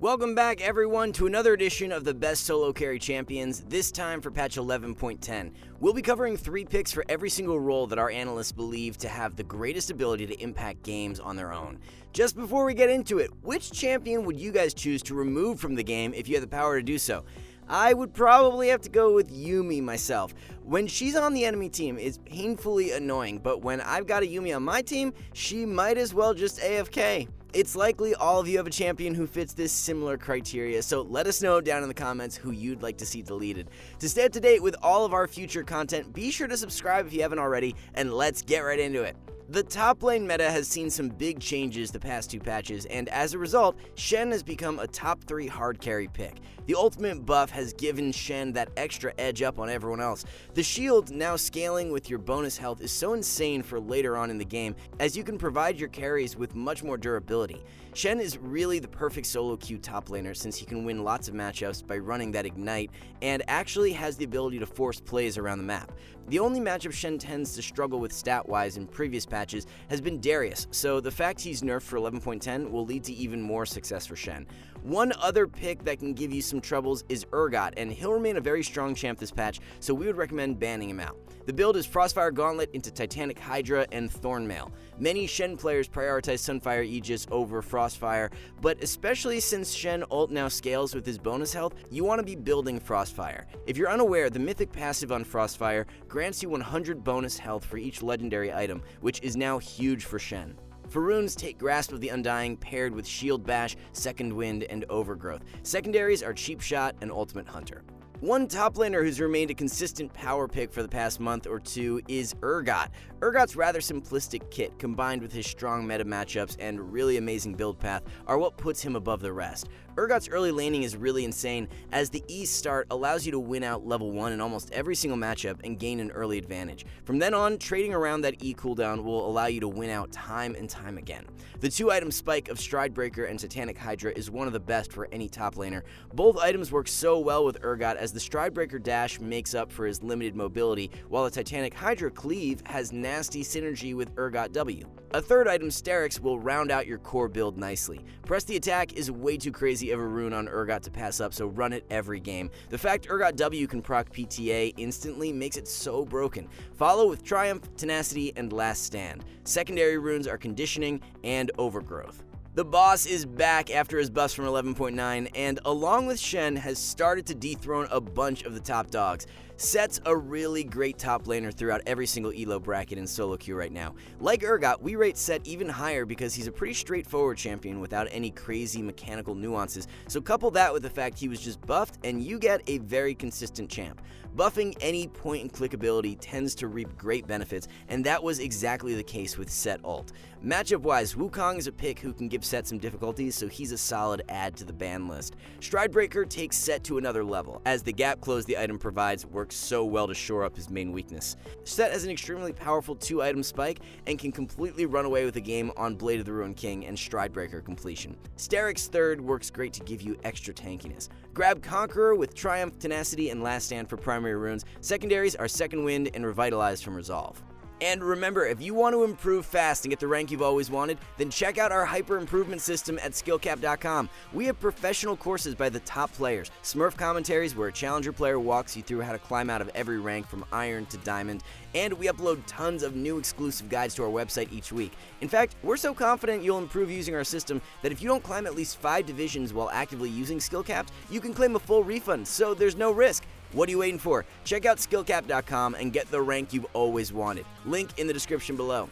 Welcome back everyone to another edition of the Best Solo Carry Champions, this time for patch 11.10. We'll be covering 3 picks for every single role that our analysts believe to have the greatest ability to impact games on their own. Just before we get into it, which champion would you guys choose to remove from the game if you had the power to do so? I would probably have to go with Yuumi myself. When she's on the enemy team, it's painfully annoying, but when I've got a Yuumi on my team, she might as well just AFK. It's likely all of you have a champion who fits this similar criteria, so let us know down in the comments who you'd like to see deleted. To stay up to date with all of our future content, be sure to subscribe if you haven't already, and let's get right into it. The top lane meta has seen some big changes the past 2 patches, and as a result, Shen has become a top 3 hard carry pick. The ultimate buff has given Shen that extra edge up on everyone else. The shield, now scaling with your bonus health, is so insane for later on in the game, as you can provide your carries with much more durability. Shen is really the perfect solo queue top laner since he can win lots of matchups by running that ignite, and actually has the ability to force plays around the map. The only matchup Shen tends to struggle with stat-wise in previous patches has been Darius, so the fact he's nerfed for 11.10 will lead to even more success for Shen. One other pick that can give you some troubles is Urgot, and he'll remain a very strong champ this patch, so we would recommend banning him out. The build is Frostfire Gauntlet into Titanic Hydra and Thornmail. Many Shen players prioritize Sunfire Aegis over Frostfire, but especially since Shen ult now scales with his bonus health, you want to be building Frostfire. If you're unaware, the mythic passive on Frostfire grants you 100 bonus health for each legendary item, which is now huge for Shen. For runes, take Grasp of the Undying paired with Shield Bash, Second Wind, and Overgrowth. Secondaries are Cheap Shot and Ultimate Hunter. One top laner who's remained a consistent power pick for the past month or two is Urgot. Urgot's rather simplistic kit, combined with his strong meta matchups and really amazing build path, are what puts him above the rest. Urgot's early laning is really insane, as the E start allows you to win out level 1 in almost every single matchup and gain an early advantage. From then on, trading around that E cooldown will allow you to win out time and time again. The 2-item spike of Stridebreaker and Titanic Hydra is one of the best for any top laner. Both items work so well with Urgot, as the Stridebreaker dash makes up for his limited mobility, while the Titanic Hydra cleave has nasty synergy with Urgot W. A 3rd item, Sterix, will round out your core build nicely. Press the Attack is way too crazy of a rune on Urgot to pass up, so run it every game. The fact Urgot W can proc PTA instantly makes it so broken. Follow with Triumph, Tenacity, and Last Stand. Secondary runes are Conditioning and Overgrowth. The boss is back after his buffs from 11.9, and along with Shen, has started to dethrone a bunch of the top dogs. Set's a really great top laner throughout every single elo bracket in solo queue right now. Like Urgot, we rate Set even higher because he's a pretty straightforward champion without any crazy mechanical nuances, so couple that with the fact he was just buffed and you get a very consistent champ. Buffing any point-and-click ability tends to reap great benefits, and that was exactly the case with Set ult. Matchup-wise, Wukong is a pick who can give Set some difficulties, so he's a solid add to the ban list. Stridebreaker takes Set to another level, as the gap close the item provides works so well to shore up his main weakness. Set has an extremely powerful 2-item spike and can completely run away with the game on Blade of the Ruined King and Stridebreaker completion. Sterix 3rd works great to give you extra tankiness. Grab Conqueror with Triumph, Tenacity, and Last Stand for primary runes. Secondaries are Second Wind and Revitalize from Resolve. And remember, if you want to improve fast and get the rank you've always wanted, then check out our hyper improvement system at SkillCapped.com. We have professional courses by the top players, Smurf commentaries where a challenger player walks you through how to climb out of every rank from Iron to Diamond, and we upload tons of new exclusive guides to our website each week. In fact, we're so confident you'll improve using our system that if you don't climb at least 5 divisions while actively using SkillCapped, you can claim a full refund, so there's no risk. What are you waiting for? Check out SkillCapped.com and get the rank you've always wanted. Link in the description below.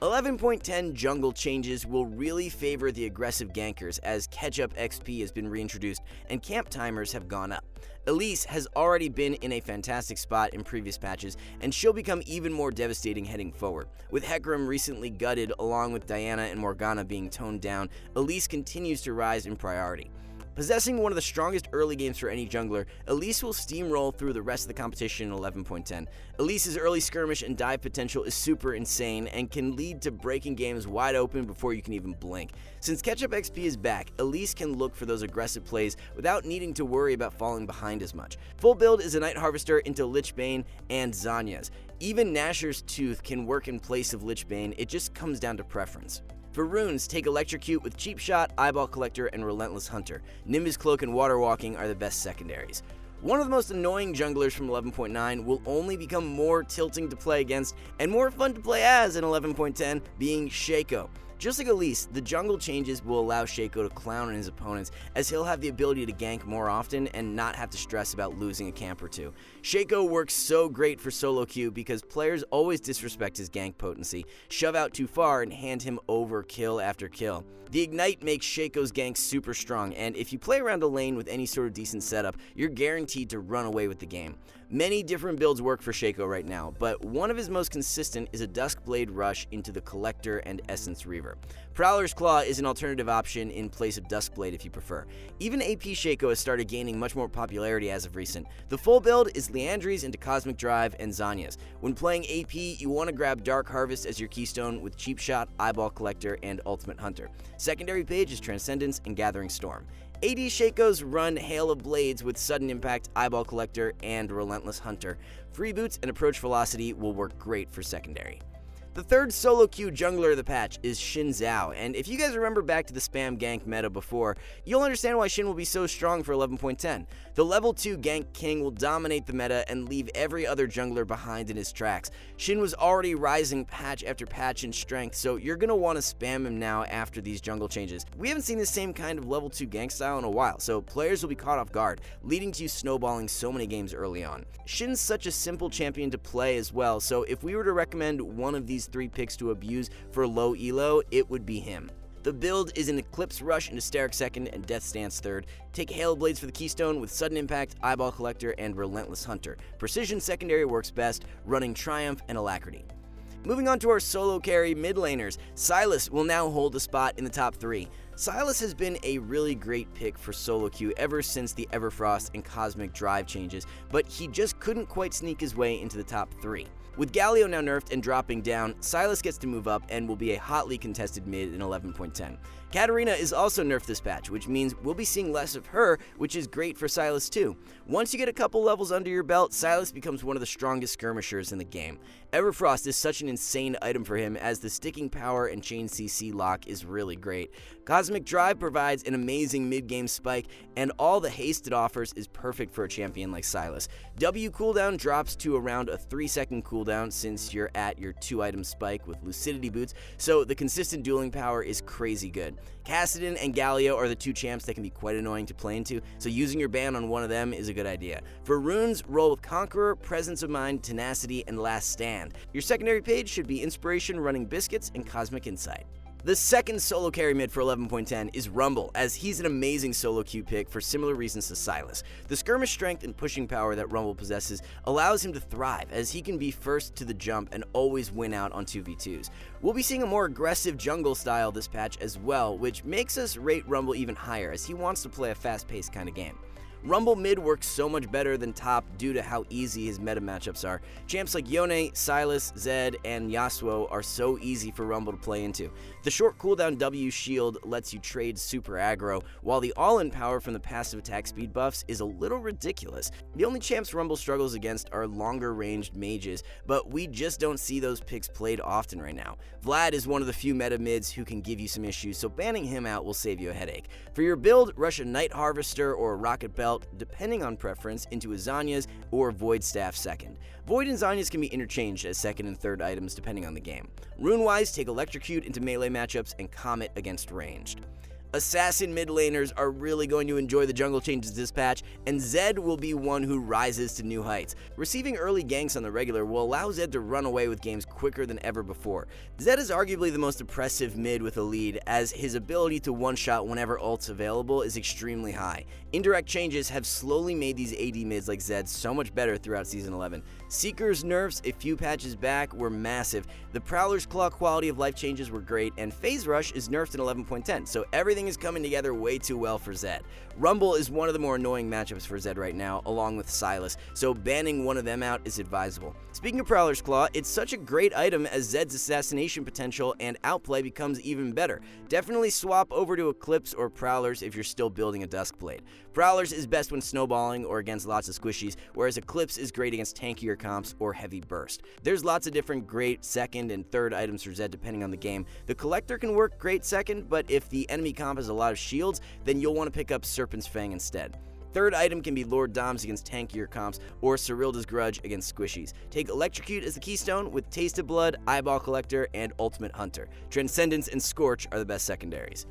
11.10 jungle changes will really favor the aggressive gankers, as catch-up XP has been reintroduced and camp timers have gone up. Elise has already been in a fantastic spot in previous patches, and she'll become even more devastating heading forward. With Hecarim recently gutted along with Diana and Morgana being toned down, Elise continues to rise in priority. Possessing one of the strongest early games for any jungler, Elise will steamroll through the rest of the competition in 11.10. Elise's early skirmish and dive potential is super insane and can lead to breaking games wide open before you can even blink. Since Catch-Up XP is back, Elise can look for those aggressive plays without needing to worry about falling behind as much. Full build is a Night Harvester into Lichbane and Zhonya's. Even Nashor's Tooth can work in place of Lichbane, it just comes down to preference. For runes, take Electrocute with Cheap Shot, Eyeball Collector, and Relentless Hunter. Nimbus Cloak and Water Walking are the best secondaries. One of the most annoying junglers from 11.9 will only become more tilting to play against and more fun to play as in 11.10, being Shaco. Just like Elise, the jungle changes will allow Shaco to clown on his opponents, as he'll have the ability to gank more often and not have to stress about losing a camp or two. Shaco works so great for solo queue because players always disrespect his gank potency, shove out too far, and hand him over kill after kill. The Ignite makes Shaco's gank super strong, and if you play around a lane with any sort of decent setup, you're guaranteed to run away with the game. Many different builds work for Shaco right now, but one of his most consistent is a Duskblade Rush into the Collector and Essence Reaver. Prowler's Claw is an alternative option in place of Duskblade if you prefer. Even AP Shaco has started gaining much more popularity as of recent. The full build is Leandries into Cosmic Drive and Zhonya's. When playing AP, you want to grab Dark Harvest as your keystone with Cheap Shot, Eyeball Collector, and Ultimate Hunter. Secondary page is Transcendence and Gathering Storm. AD Shacos run Hail of Blades with Sudden Impact, Eyeball Collector, and Relentless Hunter. Free Boots and Approach Velocity will work great for secondary. The third solo queue jungler of the patch is Xin Zhao, and if you guys remember back to the spam gank meta before, you'll understand why Xin will be so strong for 11.10. The level 2 gank king will dominate the meta and leave every other jungler behind in his tracks. Xin was already rising patch after patch in strength, so you're going to want to spam him now after these jungle changes. We haven't seen the same kind of level 2 gank style in a while, so players will be caught off guard, leading to you snowballing so many games early on. Xin's such a simple champion to play as well, so if we were to recommend one of these 3 picks to abuse for low elo, it would be him. The build is an Eclipse Rush into Hysteric second and Death Stance third. Take Hail of Blades for the keystone with Sudden Impact, Eyeball Collector, and Relentless Hunter. Precision secondary works best, running Triumph and Alacrity. Moving on to our solo carry mid laners, Sylas will now hold a spot in the top 3. Sylas has been a really great pick for solo queue ever since the Everfrost and Cosmic Drive changes, but he just couldn't quite sneak his way into the top 3. With Galio now nerfed and dropping down, Sylas gets to move up and will be a hotly contested mid in 11.10. Katarina is also nerfed this patch, which means we'll be seeing less of her, which is great for Sylas too. Once you get a couple levels under your belt, Sylas becomes one of the strongest skirmishers in the game. Everfrost is such an insane item for him, as the sticking power and chain CC lock is really great. Cosmic Drive provides an amazing mid-game spike, and all the haste it offers is perfect for a champion like Sylas. W cooldown drops to around a 3-second cooldown since you're at your 2-item spike with Lucidity Boots, so the consistent dueling power is crazy good. Kassadin and Galio are the 2 champs that can be quite annoying to play into, so using your ban on one of them is a good idea. For runes, roll with Conqueror, Presence of Mind, Tenacity, and Last Stand. Your secondary page should be Inspiration, running Biscuits, and Cosmic Insight. The second solo carry mid for 11.10 is Rumble, as he's an amazing solo queue pick for similar reasons to Sylas. The skirmish strength and pushing power that Rumble possesses allows him to thrive, as he can be first to the jump and always win out on 2v2s. We'll be seeing a more aggressive jungle style this patch as well, which makes us rate Rumble even higher, as he wants to play a fast-paced kind of game. Rumble mid works so much better than top due to how easy his meta matchups are. Champs like Yone, Sylas, Zed, and Yasuo are so easy for Rumble to play into. The short cooldown W shield lets you trade super aggro, while the all-in power from the passive attack speed buffs is a little ridiculous. The only champs Rumble struggles against are longer ranged mages, but we just don't see those picks played often right now. Vlad is one of the few meta mids who can give you some issues, so banning him out will save you a headache. For your build, rush a Night Harvester or a Rocket Belt, depending on preference, into a Zhonya's or Void Staff second. Void and Zhonya's can be interchanged as second and third items depending on the game. Rune-wise, take Electrocute into melee matchups and Comet against ranged. Assassin mid laners are really going to enjoy the jungle changes this patch, and Zed will be one who rises to new heights. Receiving early ganks on the regular will allow Zed to run away with games quicker than ever before. Zed is arguably the most oppressive mid with a lead, as his ability to one-shot whenever ult's available is extremely high. Indirect changes have slowly made these AD mids like Zed so much better throughout Season 11. Seeker's nerfs a few patches back were massive, the Prowler's Claw quality of life changes were great, and Phase Rush is nerfed in 11.10, so everything everything is coming together way too well for Zed. Rumble is one of the more annoying matchups for Zed right now, along with Silas, so banning one of them out is advisable. Speaking of Prowler's Claw, it's such a great item as Zed's assassination potential and outplay becomes even better. Definitely swap over to Eclipse or Prowler's if you're still building a Duskblade. Prowler's is best when snowballing or against lots of squishies, whereas Eclipse is great against tankier comps or heavy burst. There's lots of different great second and third items for Zed depending on the game. The Collector can work great second, but if the enemy comp has a lot of shields, then you'll want to pick up Serpent's Fang instead. Third item can be Lord Doms against tankier comps or Cyrilda's Grudge against squishies. Take Electrocute as the keystone with Taste of Blood, Eyeball Collector, and Ultimate Hunter. Transcendence and Scorch are the best secondaries.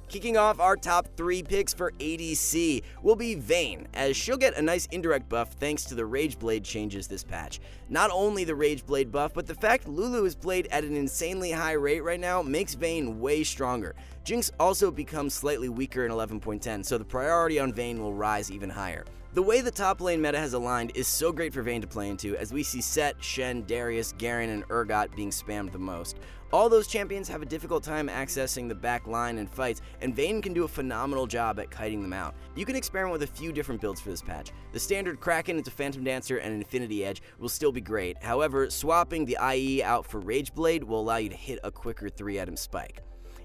Kicking off our top 3 picks for ADC will be Vayne, as she'll get a nice indirect buff thanks to the Rage Blade changes this patch. Not only the Rage Blade buff, but the fact Lulu is played at an insanely high rate right now makes Vayne way stronger. Jinx also becomes slightly weaker in 11.10, so the priority on Vayne will rise even higher. The way the top lane meta has aligned is so great for Vayne to play into, as we see Set, Shen, Darius, Garen, and Urgot being spammed the most. All those champions have a difficult time accessing the back line in fights, and Vayne can do a phenomenal job at kiting them out. You can experiment with a few different builds for this patch. The standard Kraken into Phantom Dancer and Infinity Edge will still be great, however, swapping the IE out for Rage Blade will allow you to hit a quicker 3-item spike.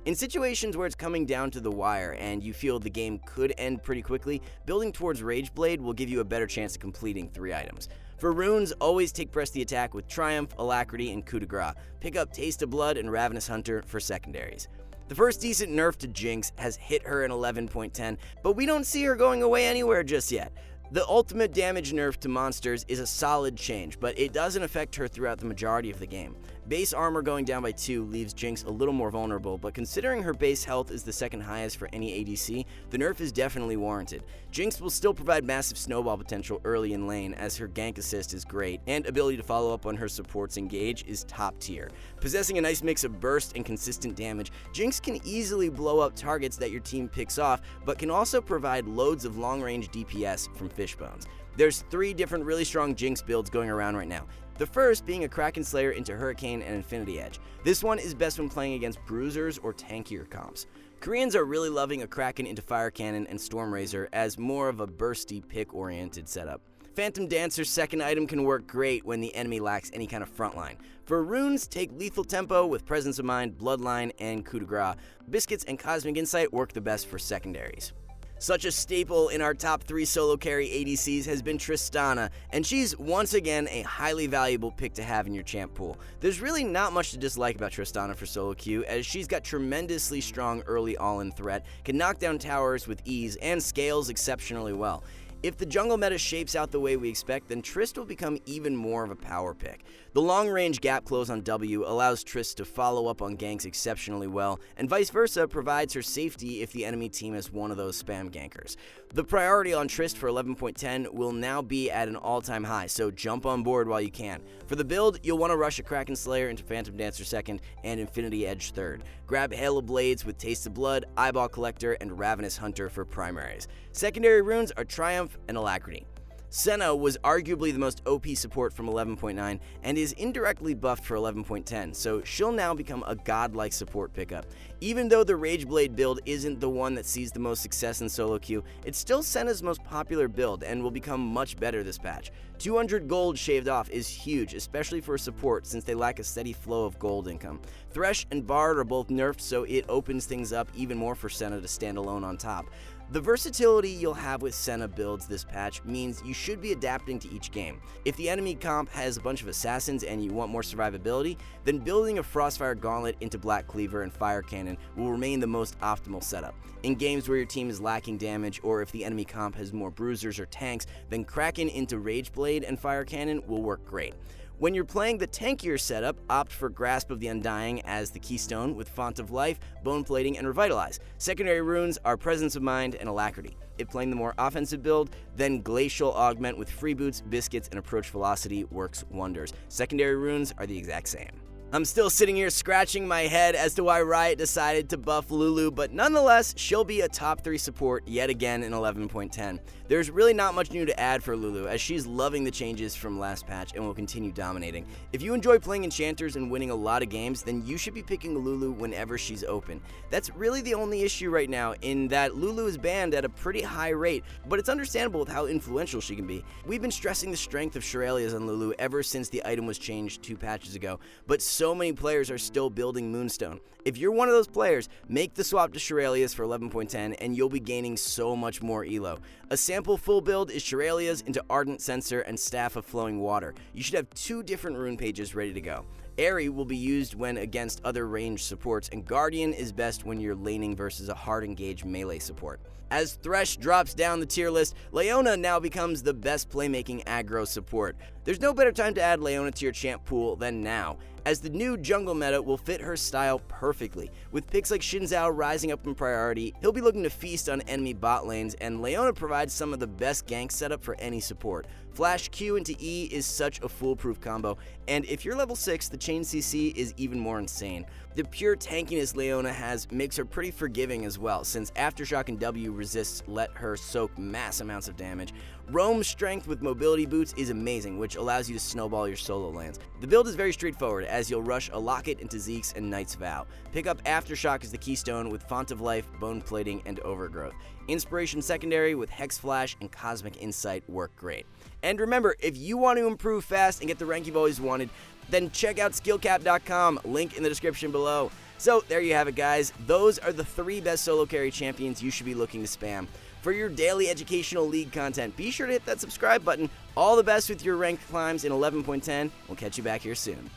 In situations where it's coming down to the wire and you feel the game could end pretty quickly, building towards Rage Blade will give you a better chance of completing 3 items. For runes, always take Press the Attack with Triumph, Alacrity, and Coup de Grace. Pick up Taste of Blood and Ravenous Hunter for secondaries. The first decent nerf to Jinx has hit her in 11.10, but we don't see her going away anywhere just yet. The ultimate damage nerf to monsters is a solid change, but it doesn't affect her throughout the majority of the game. Base armor going down by 2 leaves Jinx a little more vulnerable, but considering her base health is the second highest for any ADC, the nerf is definitely warranted. Jinx will still provide massive snowball potential early in lane, as her gank assist is great, and ability to follow up on her supports engage is top tier. Possessing a nice mix of burst and consistent damage, Jinx can easily blow up targets that your team picks off, but can also provide loads of long-range DPS from Fishbones. There's 3 different really strong Jinx builds going around right now. The first being a Kraken Slayer into Hurricane and Infinity Edge. This one is best when playing against bruisers or tankier comps. Koreans are really loving a Kraken into Fire Cannon and Storm Razor as more of a bursty pick-oriented setup. Phantom Dancer's second item can work great when the enemy lacks any kind of frontline. For runes, take Lethal Tempo with Presence of Mind, Bloodline, and Coup de Grace. Biscuits and Cosmic Insight work the best for secondaries. Such a staple in our top 3 solo carry ADCs has been Tristana, and she's once again a highly valuable pick to have in your champ pool. There's really not much to dislike about Tristana for solo queue, as she's got tremendously strong early all-in threat, can knock down towers with ease, and scales exceptionally well. If the jungle meta shapes out the way we expect, then Trist will become even more of a power pick. The long-range gap close on W allows Trist to follow up on ganks exceptionally well, and vice versa provides her safety if the enemy team is one of those spam gankers. The priority on Trist for 11.10 will now be at an all-time high, so jump on board while you can. For the build, you'll want to rush a Kraken Slayer into Phantom Dancer second and Infinity Edge third. Grab Hail of Blades with Taste of Blood, Eyeball Collector, and Ravenous Hunter for primaries. Secondary runes are Triumph and Alacrity. Senna was arguably the most OP support from 11.9 and is indirectly buffed for 11.10, so she'll now become a godlike support pickup. Even though the Rage Blade build isn't the one that sees the most success in solo queue, it's still Senna's most popular build and will become much better this patch. 200 gold shaved off is huge, especially for support since they lack a steady flow of gold income. Thresh and Bard are both nerfed, so it opens things up even more for Senna to stand alone on top. The versatility you'll have with Senna builds this patch means you should be adapting to each game. If the enemy comp has a bunch of assassins and you want more survivability, then building a Frostfire Gauntlet into Black Cleaver and Fire Cannon will remain the most optimal setup. In games where your team is lacking damage, or if the enemy comp has more bruisers or tanks, then Kraken into Rage Blade and Fire Cannon will work great. When you're playing the tankier setup, opt for Grasp of the Undying as the keystone with Font of Life, Bone Plating, and Revitalize. Secondary runes are Presence of Mind and Alacrity. If playing the more offensive build, then Glacial Augment with Freeboots, Biscuits, and Approach Velocity works wonders. Secondary runes are the exact same. I'm still sitting here scratching my head as to why Riot decided to buff Lulu, but nonetheless, she'll be a top 3 support yet again in 11.10. There's really not much new to add for Lulu, as she's loving the changes from last patch and will continue dominating. If you enjoy playing enchanters and winning a lot of games, then you should be picking Lulu whenever she's open. That's really the only issue right now, in that Lulu is banned at a pretty high rate, but it's understandable with how influential she can be. We've been stressing the strength of Shurelya's on Lulu ever since the item was changed 2 patches ago, but so many players are still building Moonstone. If you're one of those players, make the swap to Shurelya's for 11.10 and you'll be gaining so much more elo. A sample full build is Shurelya's into Ardent Censer and Staff of Flowing Water. You should have 2 different rune pages ready to go. Aerie will be used when against other ranged supports, and Guardian is best when you're laning versus a hard engaged melee support. As Thresh drops down the tier list, Leona now becomes the best playmaking aggro support. There's no better time to add Leona to your champ pool than now, as the new jungle meta will fit her style perfectly. With picks like Xin Zhao rising up in priority, he'll be looking to feast on enemy bot lanes, and Leona provides some of the best gank setup for any support. Flash Q into E is such a foolproof combo, and if you're level 6, the chain CC is even more insane. The pure tankiness Leona has makes her pretty forgiving as well, since Aftershock and W resists let her soak mass amounts of damage. Roam's strength with mobility boots is amazing, which allows you to snowball your solo lands. The build is very straightforward, as you'll rush a Locket into Zeke's and Knight's Vow. Pick up Aftershock as the keystone with Font of Life, Bone Plating, and Overgrowth. Inspiration secondary with Hex Flash and Cosmic Insight work great. And remember, if you want to improve fast and get the rank you've always wanted, then check out SkillCapped.com, link in the description below. So there you have it, guys. Those are the 3 best solo carry champions you should be looking to spam. For your daily educational league content, be sure to hit that subscribe button. All the best with your ranked climbs in 11.10. We'll catch you back here soon.